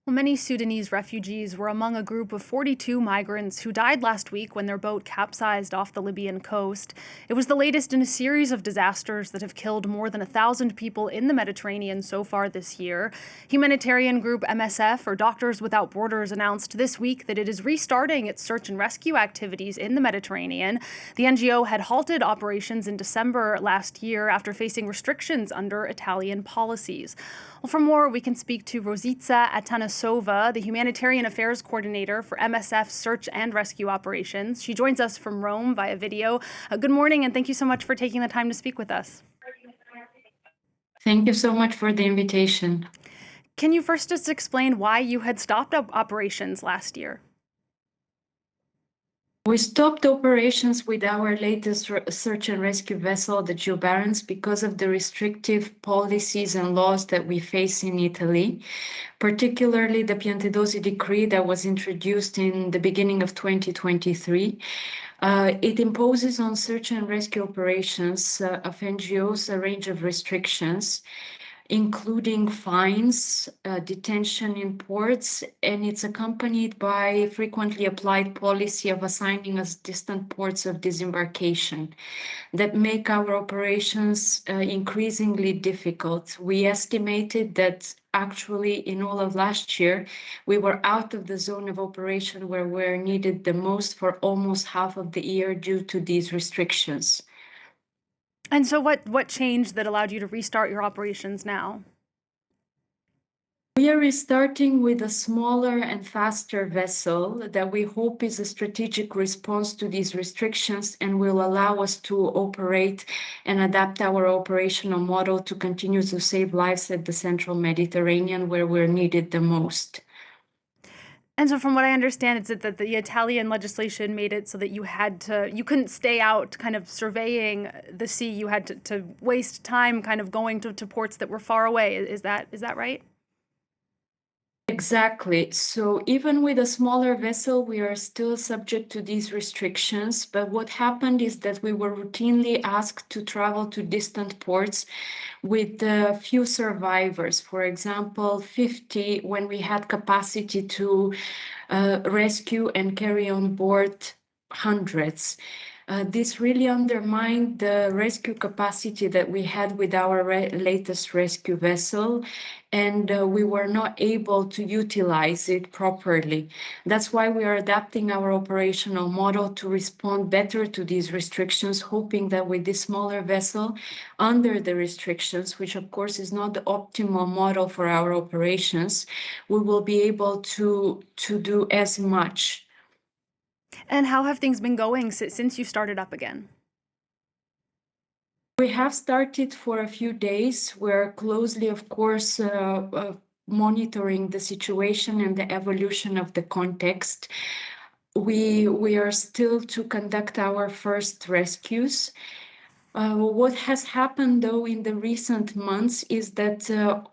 Well, many Sudanese refugees were among a group of 42 migrants who died last week when their boat capsized off the Libyan coast. It was the latest in a series of disasters that have killed more than 1,000 people in the Mediterranean so far this year. Humanitarian group MSF, or Doctors Without Borders, announced this week that it is restarting its search and rescue activities in the Mediterranean. The NGO had halted operations in December last year after facing restrictions under Italian policies. Well, for more, we can speak to Rositsa Atana-Sova, the Humanitarian Affairs Coordinator for MSF Search and Rescue Operations. She joins us from Rome via video. Good morning, and thank you so much for taking the time to speak with us. Thank you so much for the invitation. Can you first just explain why you had stopped operations last year? We stopped operations with our latest search and rescue vessel, the Geo Barents, because of the restrictive policies and laws that we face in Italy, particularly the Piantedosi decree that was introduced in the beginning of 2023. It imposes on search and rescue operations of NGOs a range of restrictions, including fines, detention in ports, and it's accompanied by frequently applied policy of assigning us distant ports of disembarkation that make our operations increasingly difficult. We estimated that actually in all of last year, we were out of the zone of operation where we're needed the most for almost half of the year due to these restrictions. And so what changed that allowed you to restart your operations now? We are restarting with a smaller and faster vessel that we hope is a strategic response to these restrictions and will allow us to operate and adapt our operational model to continue to save lives at the central Mediterranean where we're needed the most. And so from what I understand, it's that the Italian legislation made it so that you couldn't stay out kind of surveying the sea. You had to waste time kind of going to ports that were far away. Is that right? Exactly. So even with a smaller vessel, we are still subject to these restrictions. But what happened is that we were routinely asked to travel to distant ports with few survivors. For example, 50 when we had capacity to rescue and carry on board hundreds. This really undermined the rescue capacity that we had with our latest rescue vessel, and we were not able to utilize it properly. That's why we are adapting our operational model to respond better to these restrictions, hoping that with this smaller vessel, under the restrictions, which of course is not the optimal model for our operations, we will be able to do as much. And how have things been going since you started up again? We have started for a few days. We're closely, of course, monitoring the situation and the evolution of the context. We are still to conduct our first rescues. What has happened, though, in the recent months is that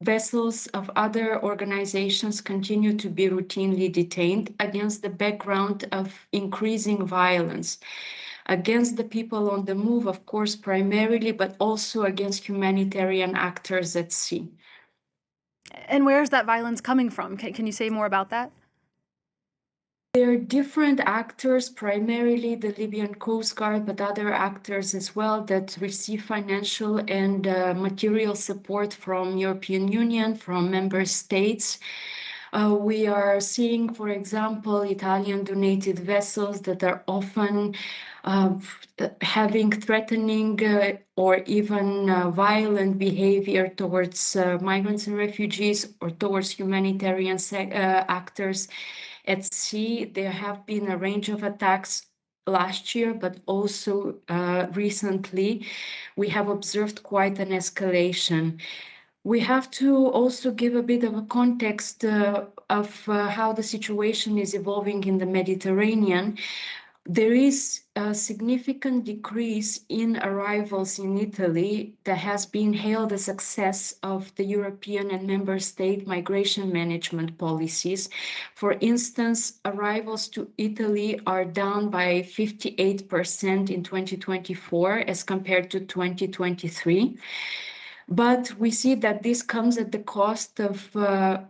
vessels of other organizations continue to be routinely detained against the background of increasing violence against the people on the move, of course, primarily, but also against humanitarian actors at sea. And where is that violence coming from? Can you say more about that? There are different actors, primarily the Libyan Coast Guard, but other actors as well that receive financial and material support from European Union, from member states. We are seeing, for example, Italian donated vessels that are often having threatening or even violent behavior towards migrants and refugees or towards humanitarian actors at sea. There have been a range of attacks last year, but also recently, we have observed quite an escalation. We have to also give a bit of a context of how the situation is evolving in the Mediterranean. There is a significant decrease in arrivals in Italy that has been hailed a success of the European and member state migration management policies. For instance, arrivals to Italy are down by 58% in 2024 as compared to 2023. But we see that this comes at the cost of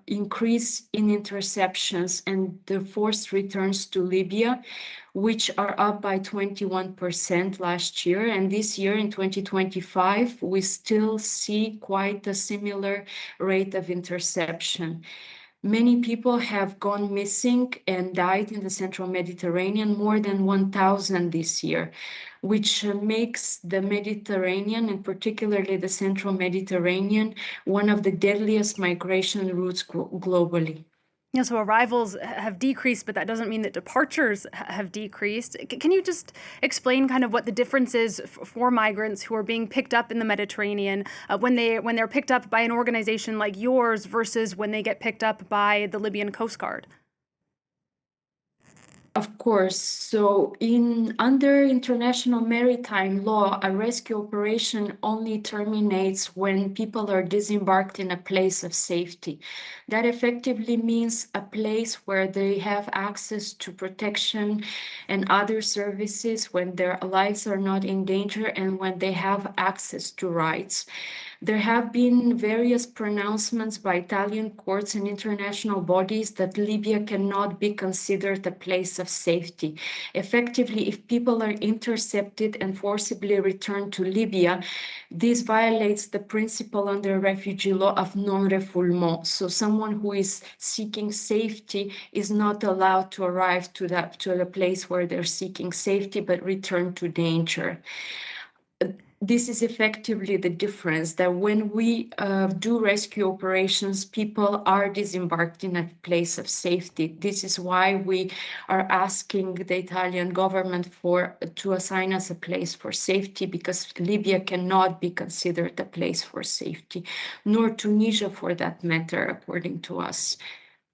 increase in interceptions and the forced returns to Libya, which are up by 21% last year. And this year, in 2025, we still see quite a similar rate of interception. Many people have gone missing and died in the central Mediterranean, more than 1,000 this year, which makes the Mediterranean, and particularly the central Mediterranean, one of the deadliest migration routes globally. Yeah, so arrivals have decreased, but that doesn't mean that departures have decreased. Can you just explain kind of what the difference is for migrants who are being picked up in the Mediterranean when they're picked up by an organization like yours versus when they get picked up by the Libyan Coast Guard? Of course. So under international maritime law, a rescue operation only terminates when people are disembarked in a place of safety. That effectively means a place where they have access to protection and other services, when their lives are not in danger, and when they have access to rights. There have been various pronouncements by Italian courts and international bodies that Libya cannot be considered a place of safety. Effectively, if people are intercepted and forcibly returned to Libya, this violates the principle under refugee law of non-refoulement. So someone who is seeking safety is not allowed to arrive to the place where they're seeking safety, but return to danger. This is effectively the difference, that when we do rescue operations, people are disembarked in a place of safety. This is why we are asking the Italian government to assign us a place for safety, because Libya cannot be considered a place for safety, nor Tunisia for that matter, according to us.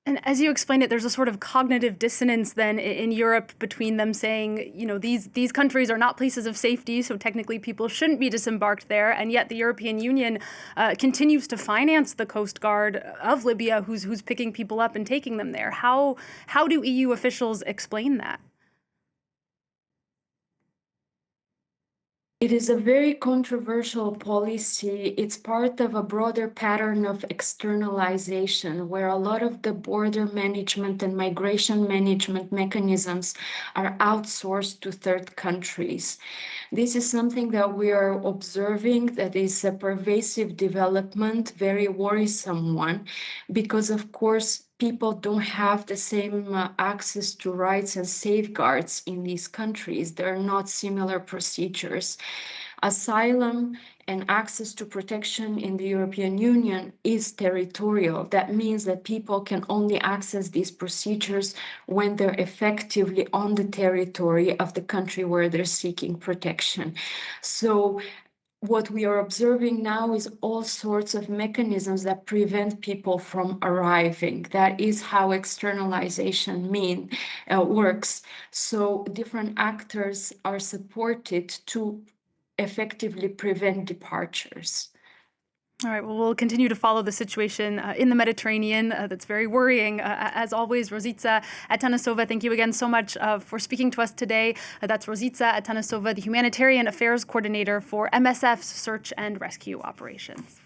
And as you explained it, there's a sort of cognitive dissonance then in Europe between them saying, you know, these countries are not places of safety, so technically people shouldn't be disembarked there, and yet the European Union continues to finance the Coast Guard of Libya, who's picking people up and taking them there. How do EU officials explain that? It is a very controversial policy. It's part of a broader pattern of externalization, where a lot of the border management and migration management mechanisms are outsourced to third countries. This is something that we are observing, that is a pervasive development, very worrisome one, because of course people don't have the same access to rights and safeguards in these countries. There are not similar procedures. Asylum and access to protection in the European Union is territorial. That means that people can only access these procedures when they're effectively on the territory of the country where they're seeking protection. So what we are observing now is all sorts of mechanisms that prevent people from arriving. That is how externalization works. So different actors are supported to effectively prevent departures. All right, well, we'll continue to follow the situation in the Mediterranean. That's very worrying. As always, Rositsa Atana-Sova, thank you again so much for speaking to us today. That's Rositsa Atana-Sova, the Humanitarian Affairs Coordinator for MSF's Search and Rescue Operations.